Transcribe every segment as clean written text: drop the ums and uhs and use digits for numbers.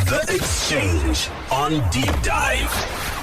The Exchange on Deep Dive.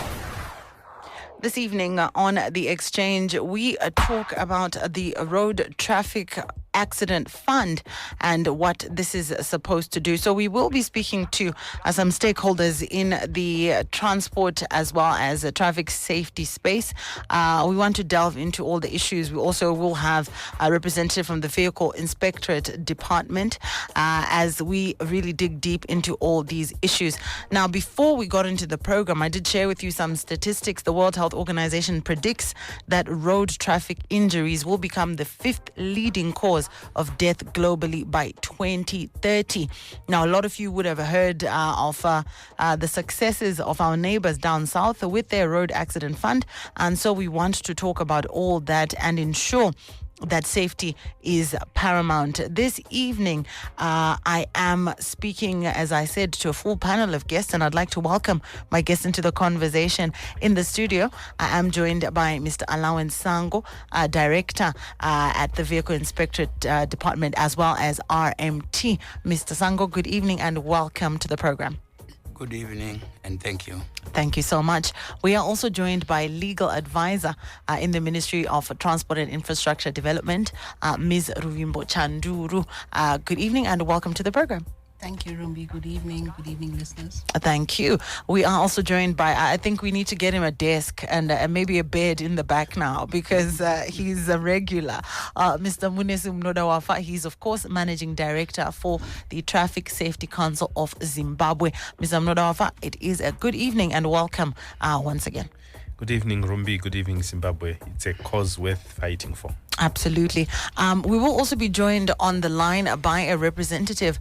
This evening on The Exchange, we talk about the Road Traffic Accident Fund and what this is supposed to do. So we will be speaking to some stakeholders in the transport as well as the traffic safety space. We want to delve into all the issues. We also will have a representative from the Vehicle Inspectorate Department as we really dig deep into all these issues. Now, before we got into the program, I did share with you some statistics. The World Health Organization predicts that road traffic injuries will become the 5th leading cause of death globally by 2030. Now, a lot of you would have heard of the successes of our neighbors down south with their road accident fund. And so we want to talk about all that and ensure that safety is paramount. This evening, I am speaking, as I said, to a full panel of guests, and I'd like to welcome my guests into the conversation. In the studio, I am joined by Mr. Sango, Director at the Vehicle Inspectorate Department, as well as RMT. Mr. Sango, good evening and welcome to the program. Good evening and thank you. Thank you so much. We are also joined by legal advisor in the Ministry of Transport and Infrastructure Development, Ms. Chanduru. Good evening and welcome to the program. Thank you, Rumbi. Good evening, listeners. Thank you. We are also joined by, I think we need to get him a desk and maybe a bed in the back now because he's a regular. Mr. Munodawafa, he's of course Managing Director for the Traffic Safety Council of Zimbabwe. Mr. Munodawafa, it is a good evening and welcome once again. Good evening, Rumbi. Good evening, Zimbabwe. It's a cause worth fighting for. Absolutely. We will also be joined on the line by a representative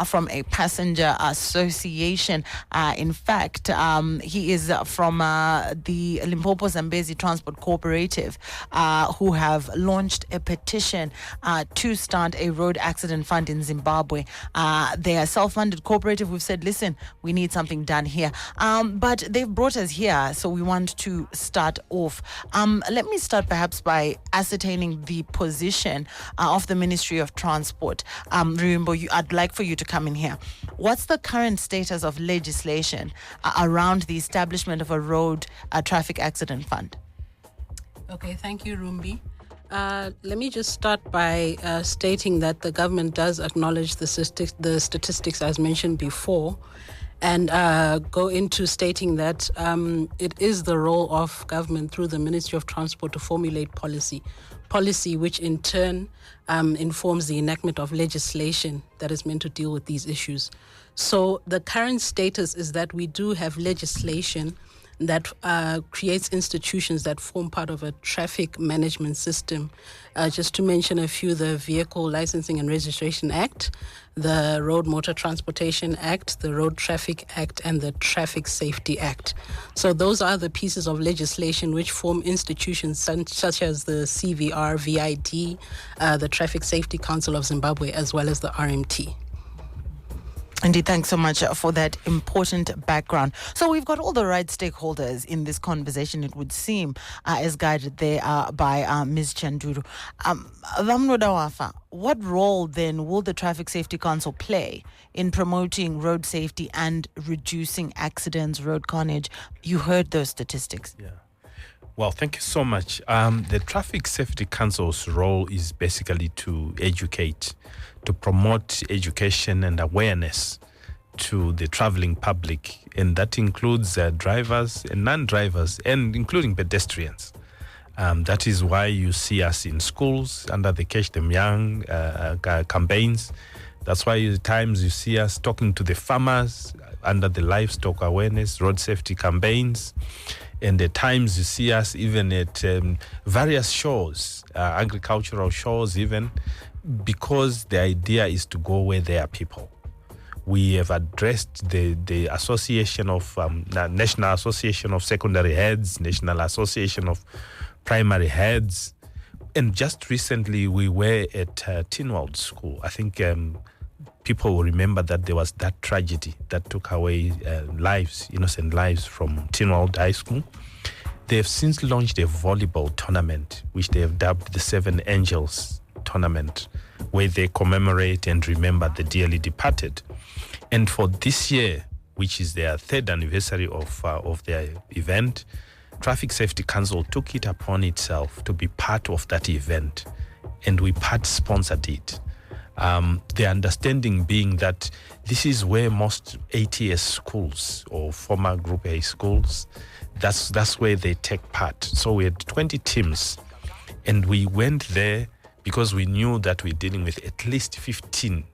from a passenger association. In fact, he is from the Limpopo Zambezi Transport Cooperative, who have launched a petition to start a road accident fund in Zimbabwe. They are self-funded cooperative. We've said, listen, we need something done here. But they've brought us here, so we want to start off. Let me start perhaps by ascertaining the position of the Ministry of Transport. Ruimbo, I'd like for you to come in here. What's the current status of legislation around the establishment of a road traffic accident fund? Okay, thank you, Rumbi. Let me just start by stating that the government does acknowledge the statistics as mentioned before, and go into stating that it is the role of government through the Ministry of Transport to formulate policy which in turn informs the enactment of legislation that is meant to deal with these issues. So the current status is that we do have legislation that creates institutions that form part of a traffic management system. Just to mention a few, the Vehicle Licensing and Registration Act, the Road Motor Transportation Act, the Road Traffic Act, and the Traffic Safety Act. So those are the pieces of legislation which form institutions such as the CVR, VID, the Traffic Safety Council of Zimbabwe, as well as the RMT. Indeed, thanks so much for that important background. So we've got all the right stakeholders in this conversation, it would seem, as guided there by Ms. Chanduru. Munodawafa, what role then will the Traffic Safety Council play in promoting road safety and reducing accidents, road carnage? You heard those statistics. Yeah. Well, thank you so much. The Traffic Safety Council's role is basically to educate, to promote education and awareness to the traveling public, and that includes drivers and non-drivers, and including pedestrians. That is why you see us in schools under the Catch Them Young campaigns. That's why at times you see us talking to the farmers under the livestock awareness, road safety campaigns. And at times you see us even at various shows, agricultural shows even, because the idea is to go where there are people. We have addressed the association of, National Association of Secondary Heads, National Association of Primary Heads. And just recently we were at Tinwald School. I think people will remember that there was that tragedy that took away lives, innocent lives from Tinwald High School. They have since launched a volleyball tournament, which they have dubbed the Seven Angels Tournament, where they commemorate and remember the dearly departed. And for this year, which is their third anniversary of their event, Traffic Safety Council took it upon itself to be part of that event, and we part-sponsored it. The understanding being that this is where most ATS schools or former Group A schools, that's where they take part. So we had 20 teams, and we went there because we knew that we're dealing with at least 15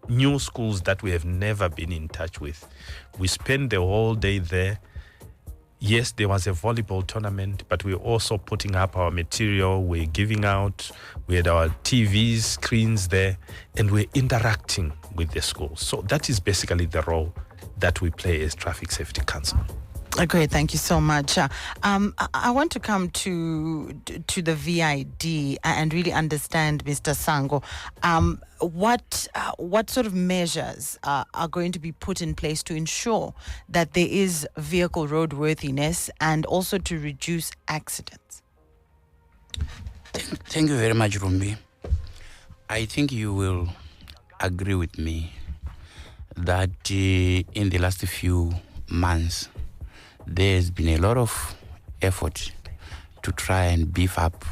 new schools that we have never been in touch with. We spent the whole day there. Yes, there was a volleyball tournament, but we're also putting up our material. We're giving out. We had our TV screens there, and we're interacting with the schools. So that is basically the role that we play as Traffic Safety Council. Okay, thank you so much. I want to come to the VID and really understand, Mr. Sango, what sort of measures are going to be put in place to ensure that there is vehicle roadworthiness and also to reduce accidents? Thank you very much, Rumbi. I think you will agree with me that in the last few months, there's been a lot of effort to try and beef up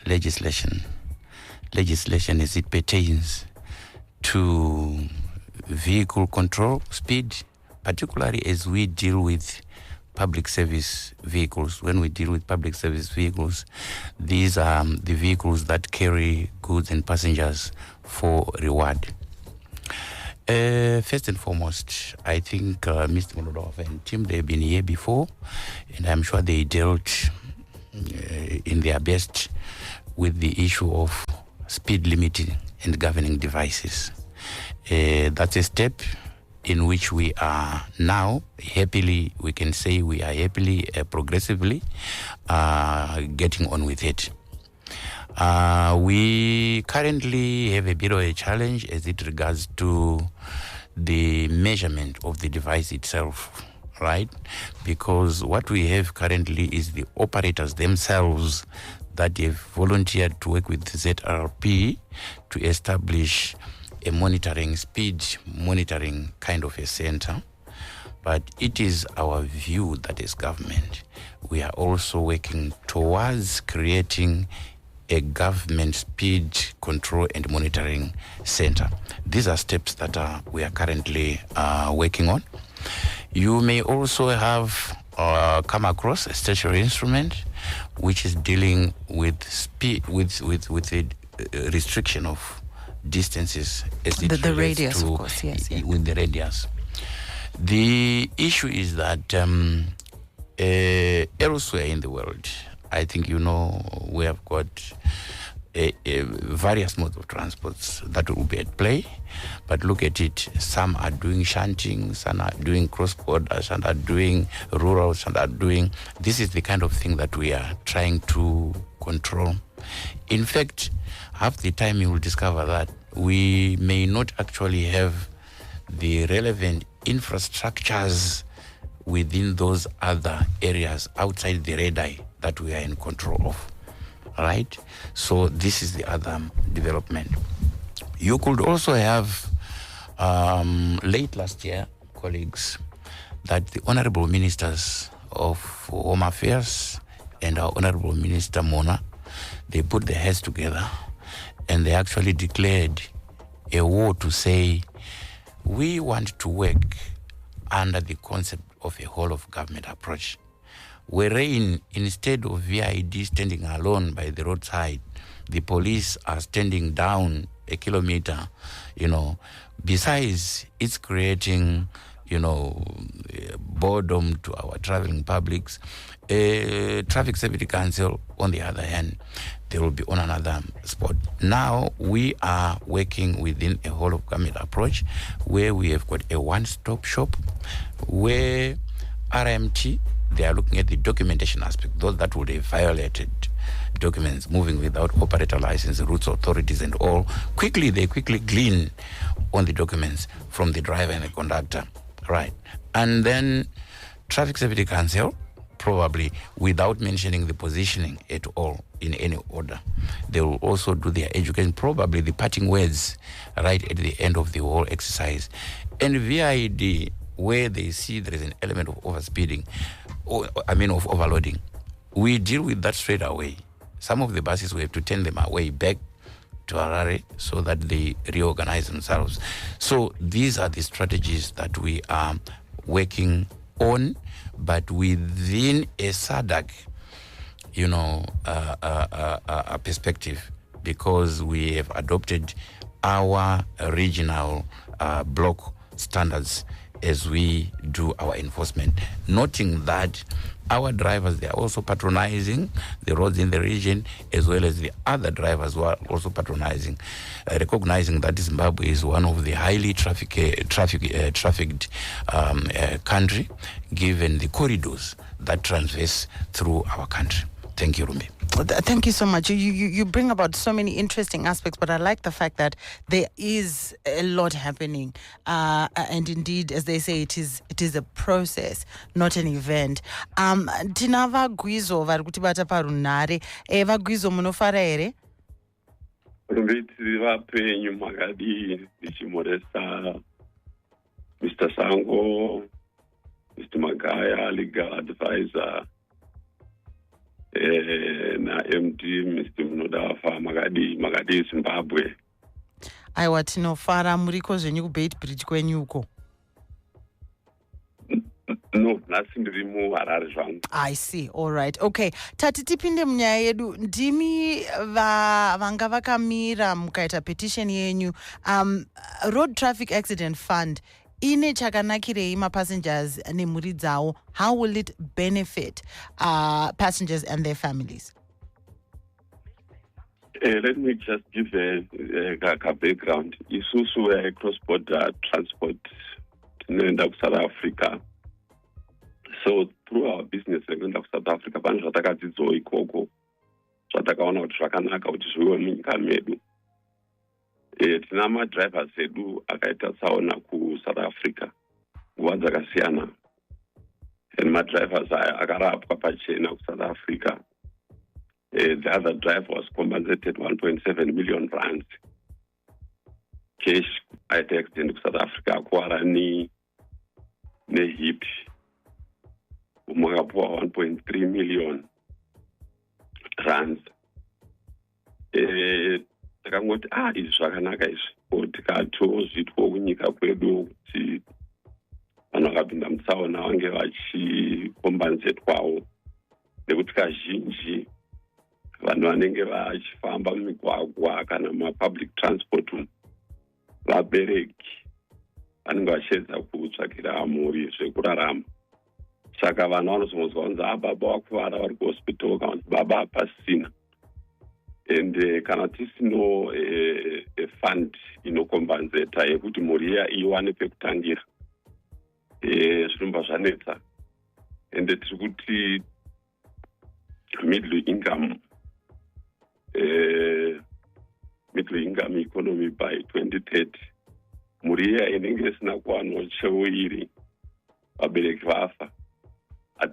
legislation as it pertains to vehicle control speed, particularly as we deal with public service vehicles. When we deal with public service vehicles, these are the vehicles that carry goods and passengers for reward. First and foremost, I think Mr. Munodawafa and team, they've been here before, and I'm sure they dealt in their best with the issue of speed limiting and governing devices. That's a step in which we are now happily, we can say we are happily, progressively getting on with it. We currently have a bit of a challenge as it regards to the measurement of the device itself, right? Because what we have currently is the operators themselves that have volunteered to work with ZRP to establish a speed monitoring kind of a center. But it is our view that as government, we are also working towards creating a government speed control and monitoring center. These are steps that we are currently working on. You may also have come across a statutory instrument which is dealing with speed, with the restriction of distances as it the relates radius, to, of course, yes, yeah. With the radius. The issue is that elsewhere in the world, I think you know we have got various modes of transports that will be at play. But look at it, some are doing shunting, some are doing cross-border, some are doing rural, some are doing... This is the kind of thing that we are trying to control. In fact, half the time you will discover that we may not actually have the relevant infrastructures within those other areas outside the radar that we are in control of, right? So this is the other development. You could also have, late last year, colleagues, that the Honorable Ministers of Home Affairs and our Honorable Minister Mona, they put their heads together and they actually declared a war to say, we want to work under the concept of a whole of government approach, wherein instead of VID standing alone by the roadside, the police are standing down a kilometer, besides it's creating, boredom to our traveling publics. Traffic Safety Council, on the other hand, they will be on another spot. Now we are working within a whole of government approach where we have got a one-stop shop where RMT, they are looking at the documentation aspect, those that would have violated documents, moving without operator license, routes authorities and all. They quickly glean on the documents from the driver and the conductor, right? And then Traffic Safety Council, probably without mentioning the positioning at all in any order, they will also do their education, probably the parting words right at the end of the whole exercise. And VID where they see there is an element of overspeeding, of overloading, we deal with that straight away. Some of the buses, we have to turn them away back to Harare so that they reorganize themselves. So these are the strategies that we are working on, but within a SADC, perspective, because we have adopted our regional block standards as we do our enforcement, noting that our drivers, they are also patronizing the roads in the region, as well as the other drivers who are also patronizing, recognizing that Zimbabwe is one of the highly trafficked country, given the corridors that traverse through our country. Thank you, Rumi. Thank you so much. You bring about so many interesting aspects, but I like the fact that there is a lot happening, and indeed, as they say, it is a process, not an event. Tina vagwizo vari kutibata parunhare. Vagwizo munofara here? Rumbiti vapenyu makadi ndichimoresa Mr. Sango, Mr. Magaya, legal advisor, na MD Mr. Munodawafa makadi Zimbabwe. Aiwa, tinofara. Muriko zvenyu kuBait Bridge kwenyuko? No, nothing ndiri Harare zvangu. I see. All right. Okay. Tati tipinde munyaya yedu. Ndimi vanga vakamira mukaita petition yenyu. Road Traffic Accident Fund ine chakanakirei mapassengers nemhuri dzavo. How will it benefit passengers and their families? Let me just give a background. Isusu cross-border transport in South Africa. So through our business in South Africa, vanhu zvatakadzidzo ikoko zvatakaona kuti zvakanaka kuti zviwe munyika medu. Tina madrivers edu akaita tsaona kuSouth Africa nguva dzakasiyana, and madrivers aya akarapwa pachena kuSouth Africa. The other driver was compensated 1.7 million rands cash. Aita accident kuSouth Africa, akuwara nehip, umakapuwa 1.3 million rands. Takangoti izvi zvakanaka izvi, tikatozvitwa kunyika kwedu kuti vanhu vakapinda mutsaona vange vachikombanzetwawo, nekuti kazhinji vanhu vanenge vachifamba mumigwagwa kana mapublic transport vabereki vanenge vachiedza kutsvakira mhuri zvekurarama. Saka vanhu vanozonzwa kunzi baba wakuvara vari kuhospital, kana kuti baba hapasina. And kana tisino fund inokombanzeta yekuti mhuri iya iwane pekutangira, zvinobva zvanetsa. And tiri kuti middle income economy by 2030, mhuri iya inenge isina kuwanawo cheo iri, vabereki vafa,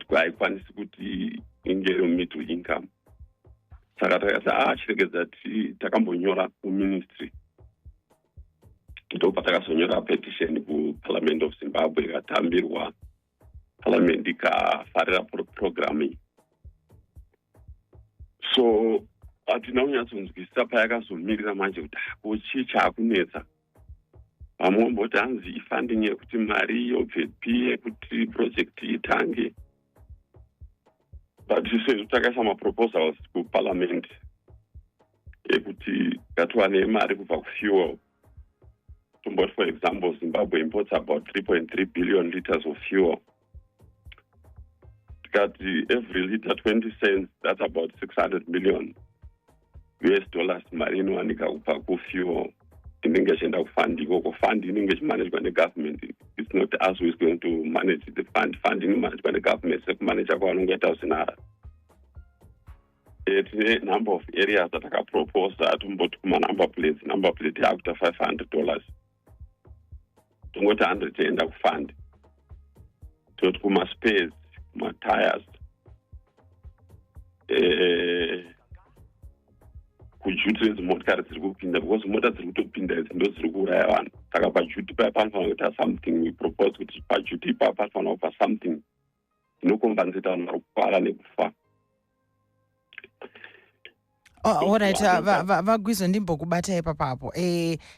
haikwanisi kuti inge middle income. Saka takati chiregedza takambonyora kuministry, ndipo patakazonyora petition kuParliament of Zimbabwe, ikatambirwa Parliament ikafarira programming. So hatina kunyatsonzwisisa payakazomirira manje kuti kochii chaakunetsa. Vamwe vamboti hanzi ifunding yekuti mari yobvepi yekuti project itange. But sezvo takaisa maproposals kuParliament ekuti ngatiwane mari kubva kufuel. Tomboti for example, Zimbabwe imports about 3.3 billion liters of fuel. Tikati every liter 20 cents, that's about 600 million US dollars mari inowanika kubva kufuel. Inenge ichienda kufund ikoko. Fund inenge ichimanaged negovernment. It's not us who is going to manage the fund. Fund inomanaged by the government. Sekumanage kwavanongoita usinara. Tine number of areas that I propose tomboti kuma number plate yakuita $500. Tongoti 100 enda kufund. Toti kuma spares, kuma tires, kujuti rezimotikari dziri kupinda because mota dziri kutopinda idzi ndo dziri kuuraya vanhu saka pajuti paya panofanira kuita something we propose kuti pajuti ipapa panofanira kupa something inokombenzeta vanhu vari kufara nekufa. Alright, vagwizo ndimbokubatai papapo.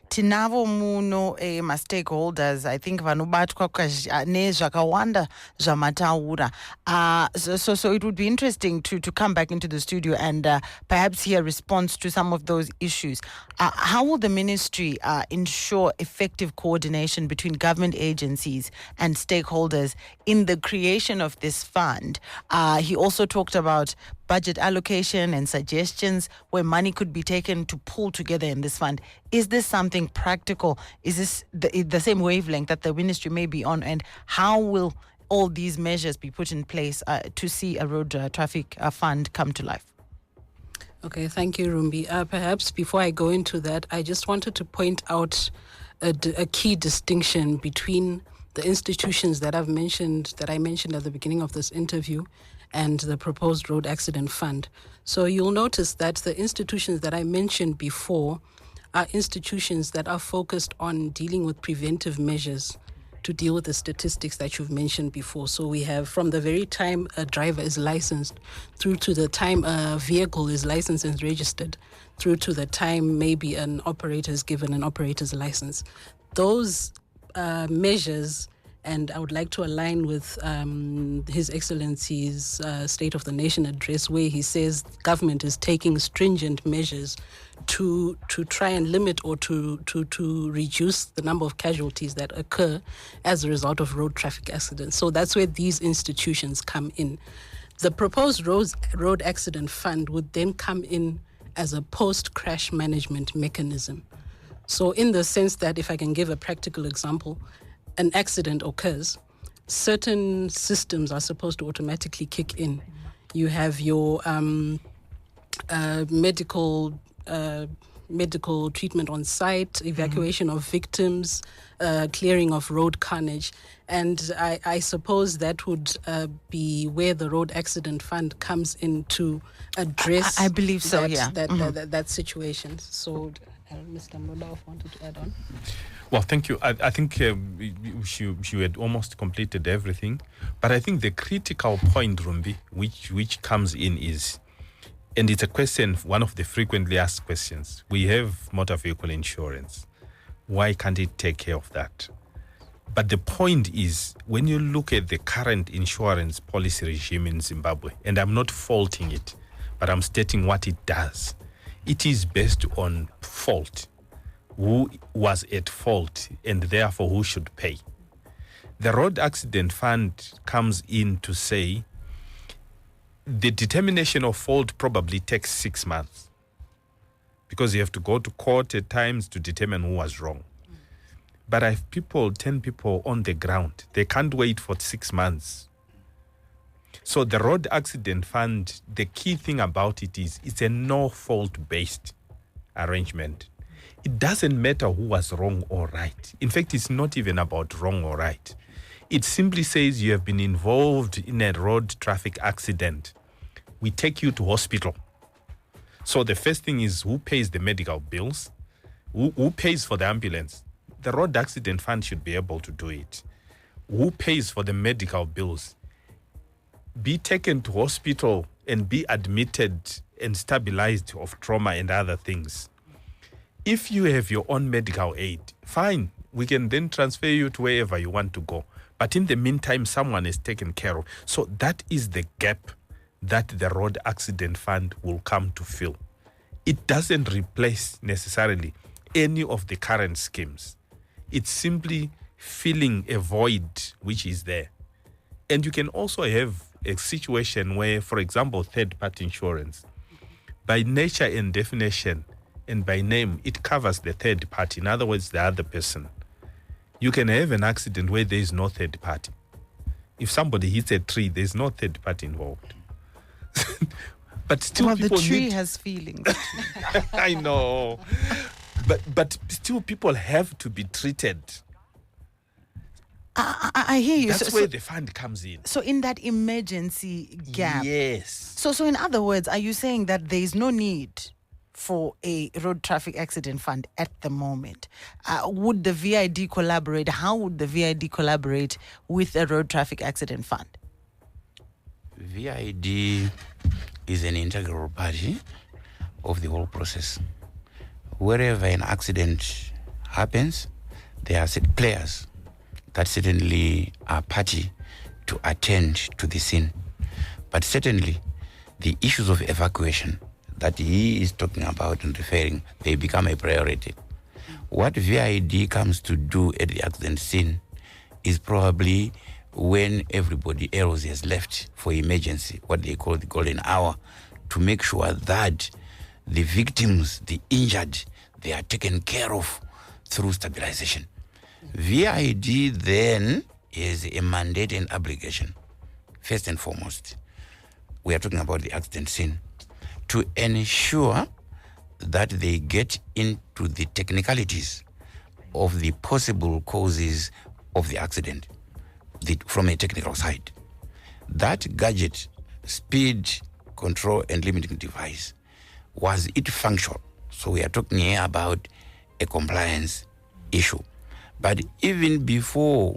Tinavo muno ma-stakeholders, I think vanobatwa nezvakawanda zvamataura. So it would be interesting to come back into the studio and perhaps hear a response to some of those issues. How will the ministry ensure effective coordination between government agencies and stakeholders in the creation of this fund? He also talked about budget allocation and suggestions where money could be taken to pull together in this fund. Is this something practical? Is this the same wavelength that the ministry may be on? And how will all these measures be put in place to see a road traffic fund come to life? Okay, thank you, Rumbi. Perhaps before I go into that, I just wanted to point out a key distinction between the institutions that I mentioned at the beginning of this interview and the proposed road accident fund. So you'll notice that the institutions that I mentioned before are institutions that are focused on dealing with preventive measures to deal with the statistics that you've mentioned before. So we have from the very time a driver is licensed through to the time a vehicle is licensed and registered, through to the time maybe an operator is given an operator's license. Those measures, and I would like to align with His Excellency's State of the Nation address, where he says government is taking stringent measures to try and limit or to reduce the number of casualties that occur as a result of road traffic accidents. So that's where these institutions come in. The proposed road accident fund would then come in as a post-crash management mechanism. So in the sense that, if I can give a practical example, an accident occurs, certain systems are supposed to automatically kick in. You have your medical treatment on site, evacuation of victims, clearing of road carnage. And I suppose that would be where the road accident fund comes in to address I believe so, that situation. So Mr. Munodawafa wanted to add on. Well, thank you. I think you had almost completed everything. But I think the critical point, Rumbi, which comes in is, and it's a question, one of the frequently asked questions. We have motor vehicle insurance. Why can't it take care of that? But the point is, when you look at the current insurance policy regime in Zimbabwe, and I'm not faulting it, but I'm stating what it does, it is based on fault. Who was at fault and therefore who should pay. The road accident fund comes in to say the determination of fault probably takes 6 months because you have to go to court at times to determine who was wrong. But I have 10 people on the ground. They can't wait for 6 months. So the road accident fund, the key thing about it is it's a no-fault based arrangement. It doesn't matter who was wrong or right. In fact, it's not even about wrong or right. It simply says you have been involved in a road traffic accident. We take you to hospital. So the first thing is, who pays the medical bills? Who pays for the ambulance? The road accident fund should be able to do it. Who pays for the medical bills? Be taken to hospital and be admitted and stabilized of trauma and other things. If you have your own medical aid, fine, we can then transfer you to wherever you want to go. But in the meantime, someone is taken care of. So that is the gap that the road accident fund will come to fill. It doesn't replace necessarily any of the current schemes. It's simply filling a void which is there. And you can also have a situation where, for example, third-party insurance, by nature and definition, and by name, it covers the third party. In other words, the other person. You can have an accident where there is no third party. If somebody hits a tree, there's no third party involved. But still, the tree has feelings. I know. But still, people have to be treated. I hear you. That's where the fund comes in. So in that emergency gap. Yes. So in other words, are you saying that there is no need for a road traffic accident fund at the moment? Would the VID collaborate? How would the VID collaborate with a road traffic accident fund? VID is an integral party of the whole process. Wherever an accident happens, there are players that certainly are party to attend to the scene. But certainly, the issues of evacuation that he is talking about and referring, they become a priority. What VID comes to do at the accident scene is probably when everybody else has left for emergency, what they call the golden hour, to make sure that the victims, the injured, they are taken care of through stabilization. VID then is a mandate and obligation, first and foremost. We are talking about the accident scene, to ensure that they get into the technicalities of the possible causes of the accident from a technical side. That gadget, speed, control, and limiting device, was it functional? So we are talking here about a compliance issue. But even before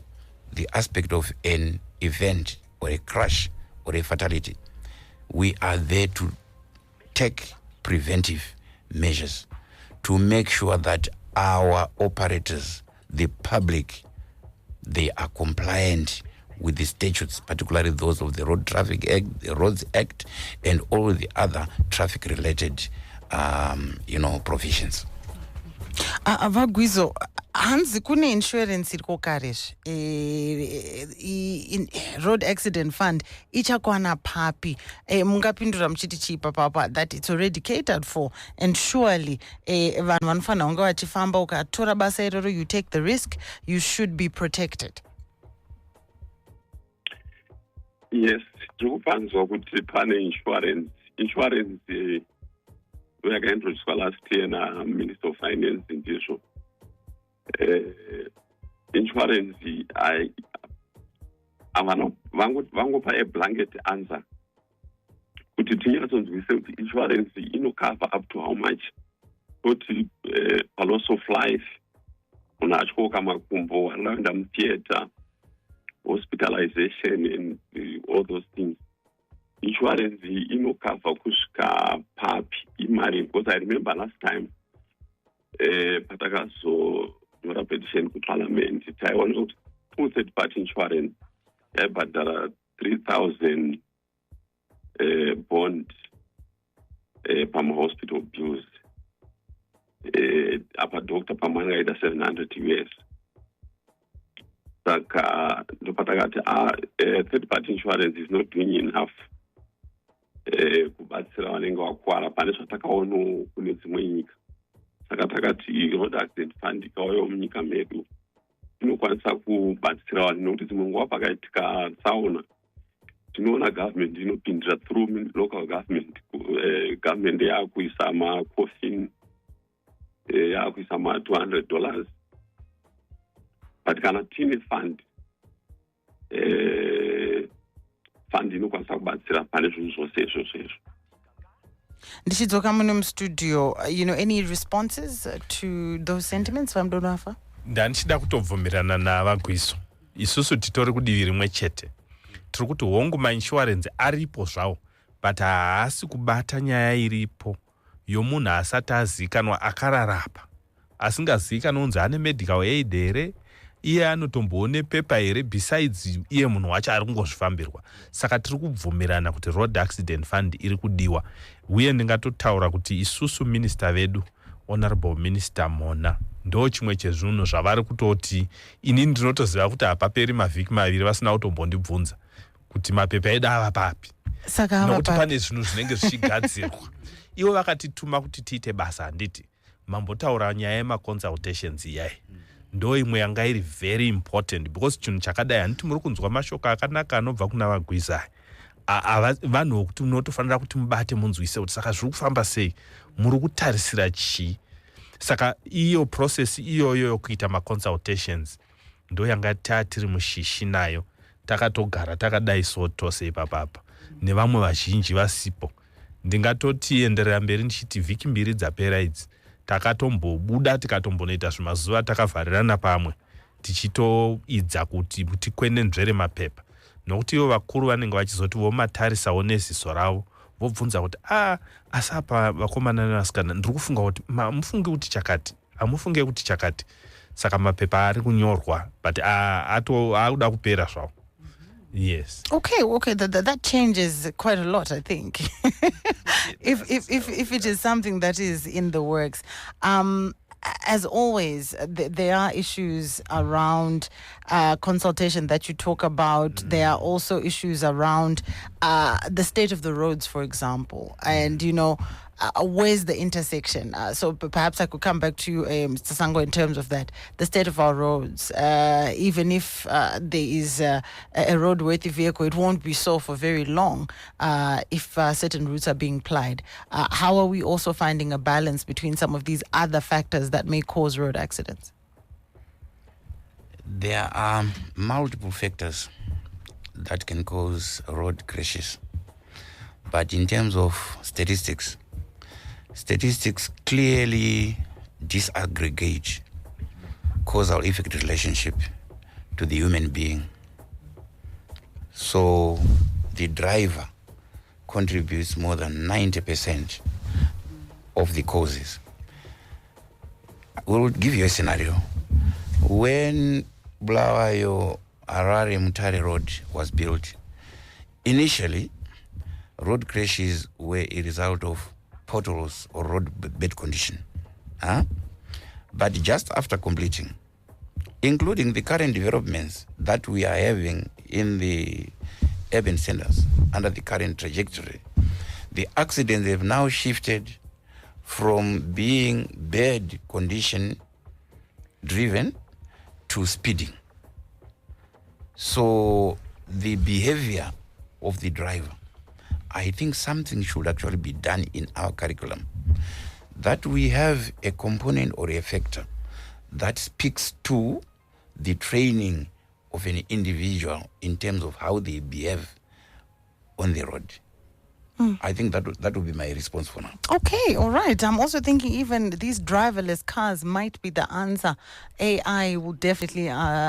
the aspect of an event or a crash or a fatality, we are there to take preventive measures to make sure that our operators, the public, they are compliant with the statutes, particularly those of the Road Traffic Act, the Roads Act, and all the other traffic-related, provisions. Vagwizo, hanzi kune insurance iri kokaresh road accident fund ichakwana papi mungapindura muchiti chipa papa that it's already catered for, and surely vanhu vanofana kunge vachifamba ukatora basa iroro, you take the risk, you should be protected. Yes, tikupanzwa kuti pane insurance yakaintroduced last year na Minister of Finance ndizvo. Insurance vangopa a blanket answer kuti tinyatsonzwise kuti insurance cover up to how much, kuti a loss of life, unatyoka makumbo, anoenda mutheater, hospitalization and all those things. Insurance cover kusvika papi imari, because I remember last time patakazotora petition kuparliament taiona kuti full third party insurance yaibhadhara 3,000 bond pamahospital bills, apa doctor pamwana aita 700 US. Saka ndopatakati third party insurance is not doing enough kubatsira vanenge vakwara pane zvatakaona kune dzimwe nyika. Saka takati road accident fund ikauya munyika medu inokwanisa kubatsira vanhu, nokuti dzimwe nguva pakaitika tsaona tinoona government inopindira through local government, government yakuisa coffin, yakuisa $200, but kana tine fund inokwanisa kubatsira pane zvinhu zvose izvozvo. Ndichidzoka muno mustudio, any responses to those sentiments, Munodawafa? Ndandichida kutobvumirana naVagwizo. Isusu titori kudivi rimwe chete. Tiri kuti hongu mainsurance aripo zvawo, but haasi kubata nyaya iripo yomunhu asati azikanwa akararapa, asingazikanwa unzi ane medical aid here, iye anotomboone pepa here, besides iye munhu wacho ari kungozvifambirwa. Saka tiri kubvumirana kuti road accident fund iri kudiwa. Uye ndingatotaura kuti isusu minister vedu, honorable minister Mona, ndo chimwe chezvinhu zvavari kutoti ini ndinotoziva kuti hapaperi mavhiki maviri vasina kutombondibvunza kuti mapepa edu ava papi. Saka nokuti pane zvinhu zvinenge zvichigadzirwa. Ivo vakatituma kuti tiite basa, handiti mambotaura nyaya yemaconsultations iyai. Ndo imwe yanga iri very important, because chinhu chakadai handiti muri kunzwa mashoko akanaka anobva kuna Vagwiza. Vanhu vokuti munotofanira kuti mubate munzwise kuti saka zviri kufamba sei, muri kutarisira chii. Saka iyo process iyoyo yokuita maconsultations ndo yanga tiri mushishi nayo, takatogara takadai so tose ipapapa nevamwe vazhinji vasipo, ndingatoti enderera mberi ndichiti vhiki mbiri dzapera idzi takatombobuda tikatombonoita zvimazuva takavharirana pamwe tichitoidza kuti tikwenenzvere mapepa, nokuti ivo vakuru vanenge vachizoti vomatarisawo neziso ravo vobvunza kuti asi apa vakomana nevasikana ndiri kufunga kuti mufunge kuti chakati, hamufunge kuti chakati. Saka mapepa ari kunyorwa but akuda kupera zvawo. Yes. Okay. That changes quite a lot, I think. if it is something that is in the works. As always, there are issues around consultation that you talk about. There are also issues around the state of the roads, for example. And, where's the intersection? So perhaps I could come back to you, Mr. Sango, in terms of that, the state of our roads. Even if there is a roadworthy vehicle, it won't be so for very long if certain routes are being plied. How are we also finding a balance between some of these other factors that may cause road accidents? There are multiple factors that can cause road crashes. But in terms of statistics clearly disaggregate causal effect relationship to the human being. So the driver contributes more than 90% of the causes. We'll give you a scenario. When Bulawayo Harare Mutare Road was built, initially road crashes were a result of potholes or road bed condition. But just after completing, including the current developments that we are having in the urban centers under the current trajectory, the accidents have now shifted from being bad condition driven to speeding. So the behavior of the driver, I think something should actually be done in our curriculum, that we have a component or a factor that speaks to the training of an individual in terms of how they behave on the road. I think that would be my response for now. Okay, all right. I'm also thinking even these driverless cars might be the answer. AI will definitely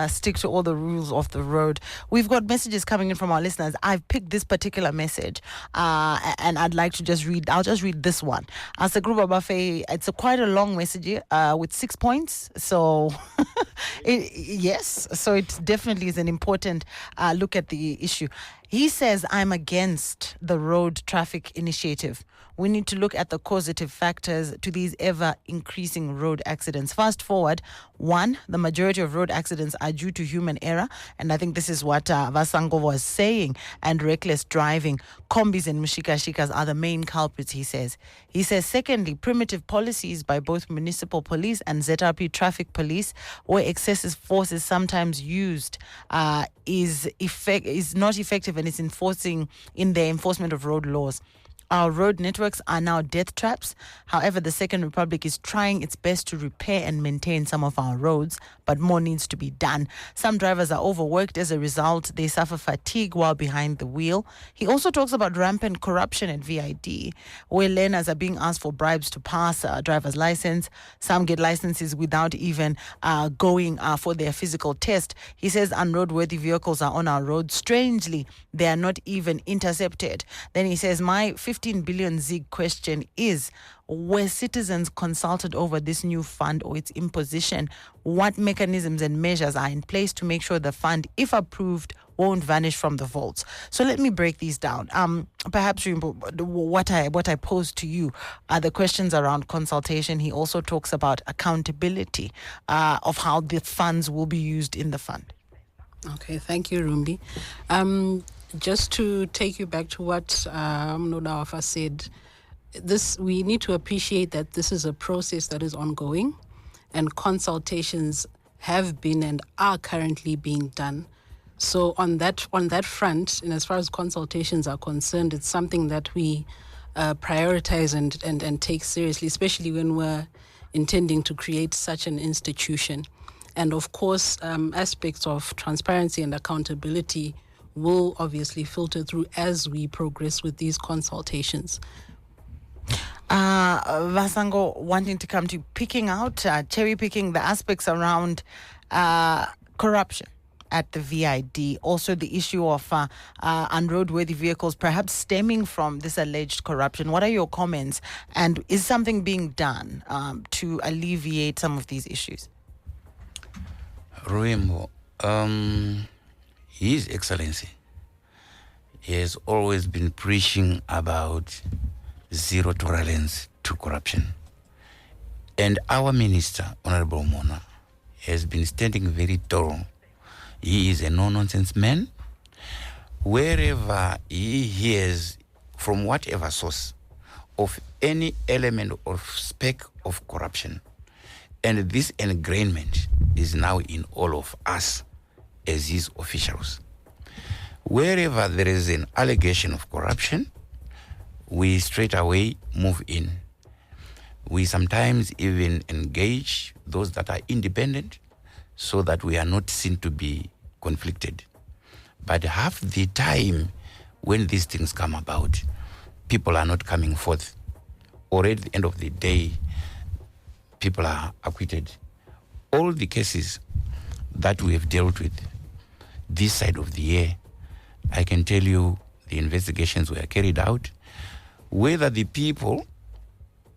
stick to all the rules of the road. We've got messages coming in from our listeners. I've picked this particular message and I'd like to just read. I'll just read this one. As a group of buffet, it's quite a long message with 6 points. So yes, so it definitely is an important look at the issue. He says, I'm against the road traffic initiative. We need to look at the causative factors to these ever-increasing road accidents. Fast forward, 1, the majority of road accidents are due to human error, and I think this is what Vasango was saying, and reckless driving. Combis and mushikashikas are the main culprits, he says. He says, secondly, primitive policies by both municipal police and ZRP traffic police, where excessive force is sometimes used, is not effective and is enforcing in the enforcement of road laws. Our road networks are now death traps. However, the Second Republic is trying its best to repair and maintain some of our roads, but more needs to be done. Some drivers are overworked. As a result, they suffer fatigue while behind the wheel. He also talks about rampant corruption at VID, where learners are being asked for bribes to pass a driver's license. Some get licenses without even going for their physical test. He says unroadworthy vehicles are on our roads. Strangely, they are not even intercepted. Then he says, my 15 billion ZIG question is, were citizens consulted over this new fund or its imposition? What mechanisms and measures are in place to make sure the fund, if approved, won't vanish from the vaults? So let me break these down. Perhaps what I pose to you are the questions around consultation. He also talks about accountability of how the funds will be used in the fund. Okay, thank you, Rumbi. Just to take you back to what Munodawafa said, we need to appreciate that this is a process that is ongoing, and consultations have been and are currently being done. So on that front, and as far as consultations are concerned, it's something that we prioritize and take seriously, especially when we're intending to create such an institution. And of course, aspects of transparency and accountability will obviously filter through as we progress with these consultations. Vasango, wanting to come to picking out, cherry picking the aspects around corruption at the VID, also the issue of unroadworthy vehicles perhaps stemming from this alleged corruption. What are your comments, and is something being done to alleviate some of these issues? Ruimbo, His Excellency has always been preaching about zero tolerance to corruption. And our Minister, Honorable Mona, has been standing very tall. He is a no-nonsense man. Wherever he hears, from whatever source, of any element or speck of corruption, and this ingrainment is now in all of us as his officials. Wherever there is an allegation of corruption, we straight away move in. We sometimes even engage those that are independent so that we are not seen to be conflicted. But half the time when these things come about, people are not coming forth. Or at the end of the day, people are acquitted. All the cases that we have dealt with this side of the year, I can tell you the investigations were carried out. Whether the people,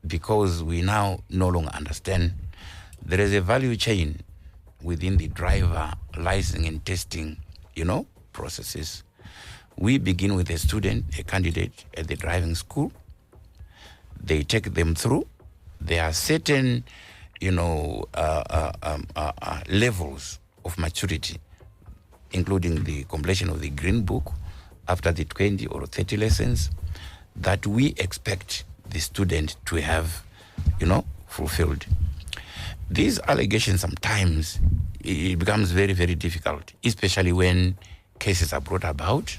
because we now no longer understand, there is a value chain within the driver licensing and testing, processes. We begin with a student, a candidate at the driving school. They take them through. There are certain, levels of maturity, including the completion of the Green Book after the 20 or 30 lessons that we expect the student to have, fulfilled. These allegations sometimes, it becomes very, very difficult, especially when cases are brought about,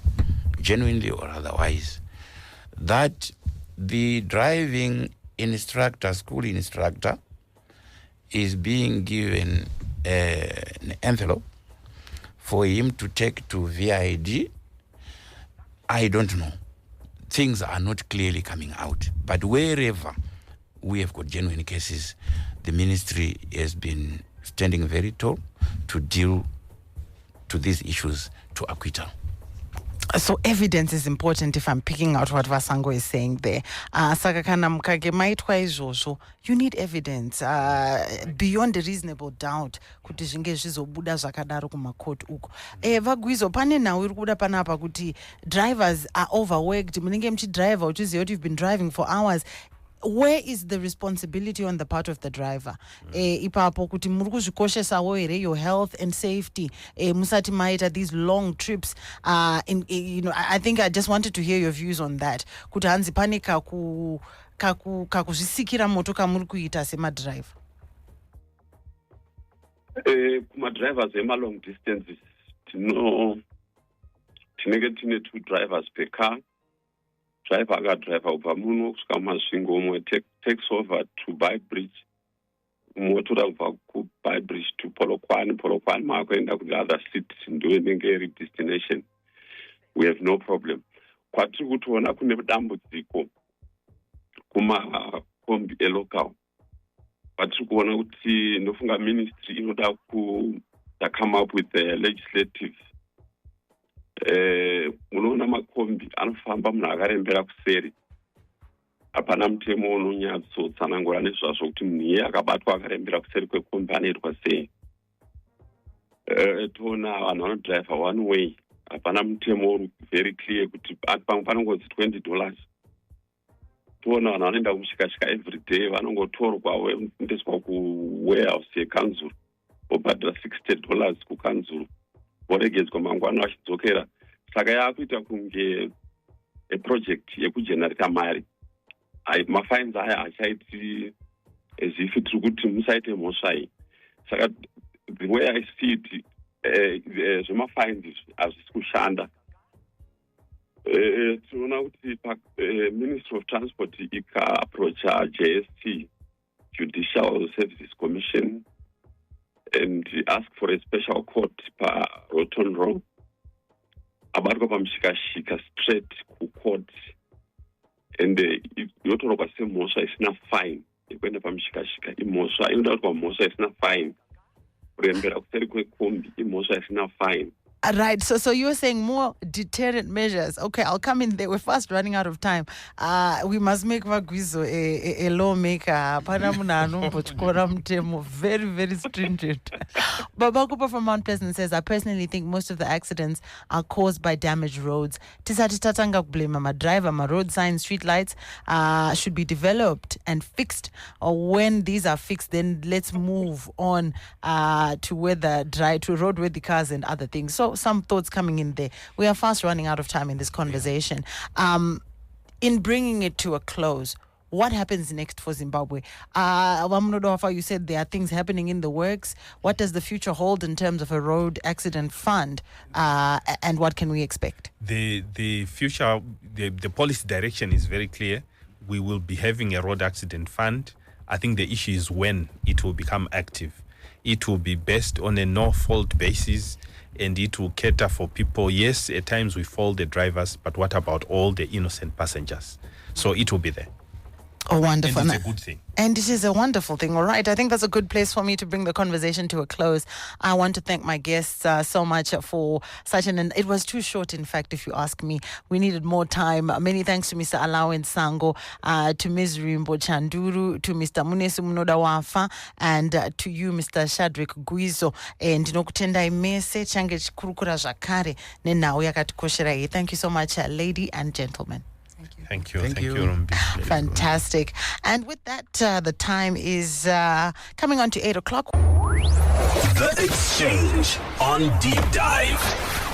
genuinely or otherwise, that the driving instructor, school instructor, is being given an envelope for him to take to VID. I don't know. Things are not clearly coming out. But wherever we have got genuine cases, the ministry has been standing very tall to deal to these issues to acquittal. So evidence is important, if I'm picking out what Vasango is saying there. Sakakana mkage maitwa izvozvo, you need evidence beyond a reasonable doubt kuti zvinge zvizobuda zvakadaro kumakoti uko. Vagwizo, pane nhau iri kubuda panapa kuti drivers are overworked, munenge muchidriva uchiziva kuti you've been driving for hours. Where is the responsibility on the part of the driver? Ipapo kuti muri kuzvikoshesawo here your health and safety. Musati maita these long trips. I think I just wanted to hear your views on that. Kuti hanzi pane kakuzvisikira moto kamuri kuita semadriver. Kumadrivers ema-long distances, tinenge tine 2 drivers per car. Driver akadriver ubva muno kusvika mumasvingo umwe takes over to Bay Bridge, motora kubva kuBay Bridge to Polokwane maakuenda kuti other city ndo inenge iri destination. We have no problem. Kwatiri kutoona kune dambudziko kumakombi elocal, kwatiri kuona kuti ndofunga ministry inoda come up with the legislative. Unoona makombi anofamba munhu akarembera kuseri, hapana mutemo unonyatsotsanangura nezvazvo kuti munhu iye akabatwa akarembera kuseri kwekombi anoitwa sei. Toona vanhu vanodriva one way, hapana mutemo uri very clear kuti pamwe panongozi $20. Toona vanhu vanoenda kushikashika every day, vanongotorwa voendeswa kuwarehouse yekanzuru vobhadhira $60 kukanzuru, voregedzwa mangwana vachidzokera. Saka yakuita kunge project yekugenerata mari. Mafines aya achaiti as if tiri kuti musaite mhosva iyi. Saka the way I see it, zvemafines hazvisi kushanda. Tinoona kuti Ministry of Transport ika-approacha JST, Judicial Services Commission, and ask for a special court per Roton Row. Abatwa pamushikashika straight ku court and yotorwa semhosva isina fine yekuenda pamushikashika imhosva inoda kuti pamhosva isina fine kurembera kuseri kwekombi imhosva isina fine. Right. So you were saying more deterrent measures. Okay, I'll come in there. We're fast running out of time. We must make Magwizo a lawmaker. Very, very stringent. Babakupa from Mount Pleasant says, I personally think most of the accidents are caused by damaged roads. Tisatitatanga blame my driver, my road signs, street lights should be developed and fixed. Or when these are fixed, then let's move on to roadworthy cars and other things. So some thoughts coming in there. We are fast running out of time in this conversation. In bringing it to a close, what happens next for Zimbabwe? Munodawafa, you said there are things happening in the works. What does the future hold in terms of a road accident fund, and what can we expect? The future, the policy direction is very clear. We will be having a road accident fund. I think the issue is when it will become active. It will be based on a no-fault basis, and it will cater for people. Yes, at times we fault the drivers, but what about all the innocent passengers? So it will be there. Oh, wonderful. And it's a good thing. And it is a wonderful thing. All right. I think that's a good place for me to bring the conversation to a close. I want to thank my guests so much for such it was too short, in fact, if you ask me. We needed more time. Many thanks to Mr. Alawi and Sango, to Ms. Rimbo Chanduru, to Mr. Munodawafa, and to you, Mr. Shadrack Gwizo. And ndinokutenda imese change chikurukura zvakare nenhau yakatikoshera iyi. Thank you so much, lady and gentlemen. Thank you, Rumbi. Fantastic. And with that, the time is coming on to 8 o'clock. The Exchange on Deep Dive.